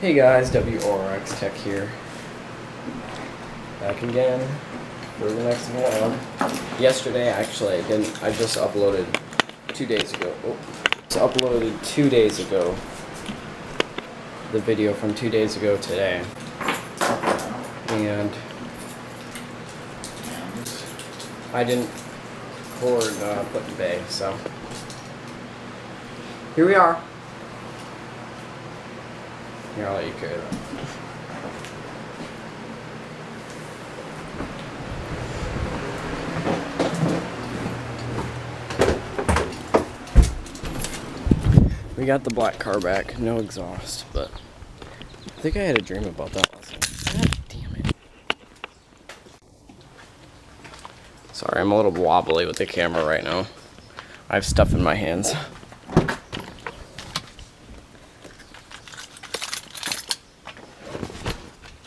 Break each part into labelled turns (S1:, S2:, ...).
S1: Hey guys, WORX-TECH here. Back again for the next vlog. Yesterday, actually, I just uploaded 2 days ago. Just uploaded 2 days ago. The video from 2 days ago today. And I didn't record Put in Bay, so here we are. Here, I'll let you carry that. We got the black car back, no exhaust, but I think I had a dream about that last night. God damn it. Sorry, I'm a little wobbly with the camera right now. I have stuff in my hands.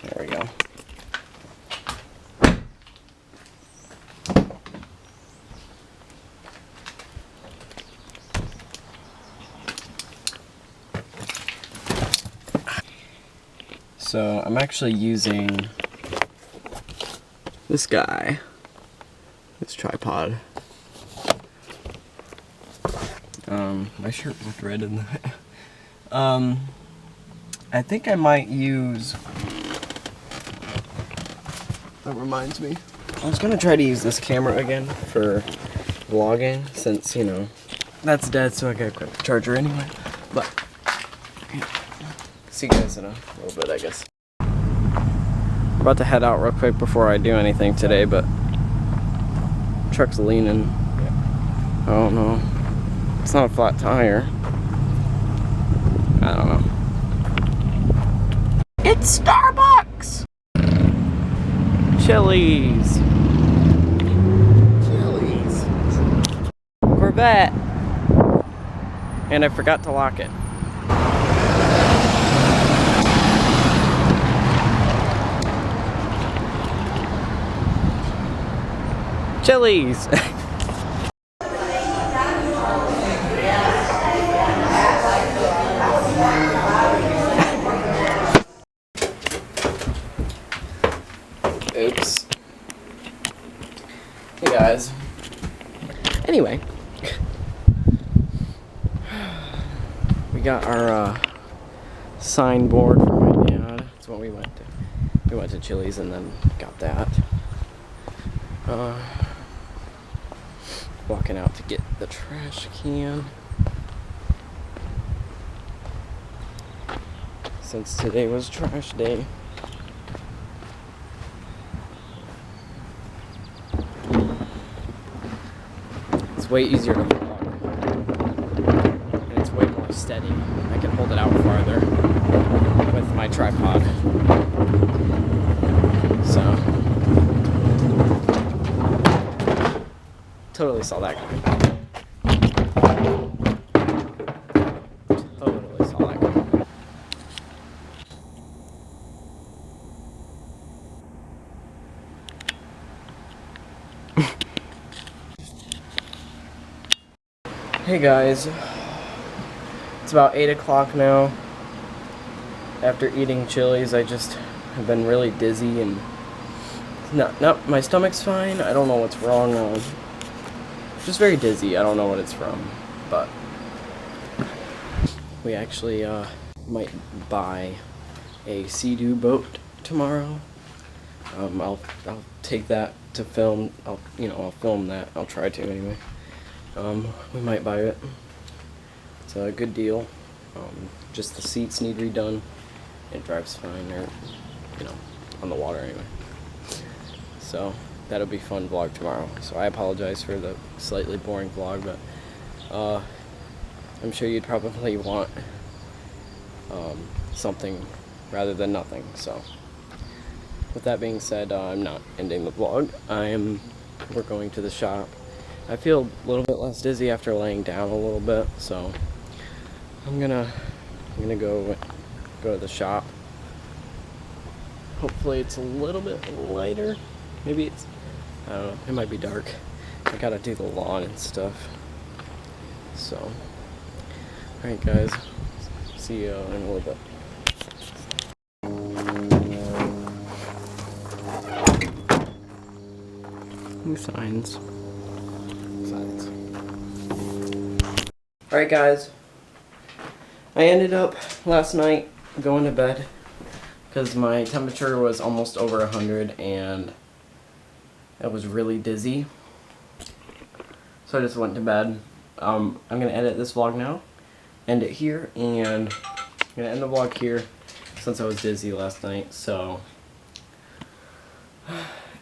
S1: There we go. So I'm actually using this guy, this tripod. My shirt looked red in that. I think I might use. That reminds me. I was gonna try to use this camera again for vlogging, since, you know, that's dead, so I got a quick charger anyway. But yeah. See you guys in a little bit, I guess. I'm about to head out real quick before I do anything today, but truck's leaning. I don't know. It's not a flat tire. I don't know. It's Starbucks! Chili's. Corvette. And I forgot to lock it. Chili's. Oops. Hey guys. Anyway, we got our signboard for my dad. That's what we went to. We went to Chili's and then got that. Walking out to get the trash can. Since today was trash day. It's way easier to vlog. And it's way more steady. I can hold it out farther with my tripod. So totally saw that coming. Totally saw that coming. Hey guys, it's about 8 o'clock now. After eating Chili's, I just have been really dizzy and my stomach's fine. I don't know what's wrong. Just very dizzy. I don't know what it's from, but we actually might buy a Sea-Doo boat tomorrow. I'll take that to film. I'll film that. I'll try to anyway. We might buy it. It's a good deal. Just the seats need redone. It drives fine, or on the water anyway. So that'll be fun vlog tomorrow. So I apologize for the slightly boring vlog, but I'm sure you'd probably want something rather than nothing. So with that being said, I'm not ending the vlog. We're going to the shop. I feel a little bit less dizzy after laying down a little bit, so I'm gonna go to the shop. Hopefully it's a little bit lighter. Maybe it's, I don't know, it might be dark. I gotta do the lawn and stuff. So, alright guys, see you in a little bit. Signs. Alright guys, I ended up last night going to bed because my temperature was almost over 100 and I was really dizzy. So I just went to bed. I'm going to edit this vlog now, end it here, and I'm going to end the vlog here since I was dizzy last night. So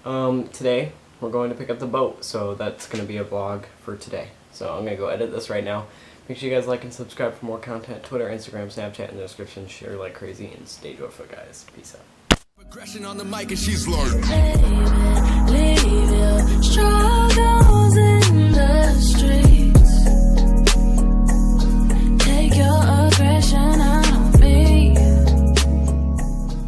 S1: today we're going to pick up the boat, so that's going to be a vlog for today. So I'm going to go edit this right now. Make sure you guys like and subscribe for more content. Twitter, Instagram, Snapchat in the description. Share like crazy and stay joyful, guys. Peace out.
S2: Aggression on the mic and she's learned.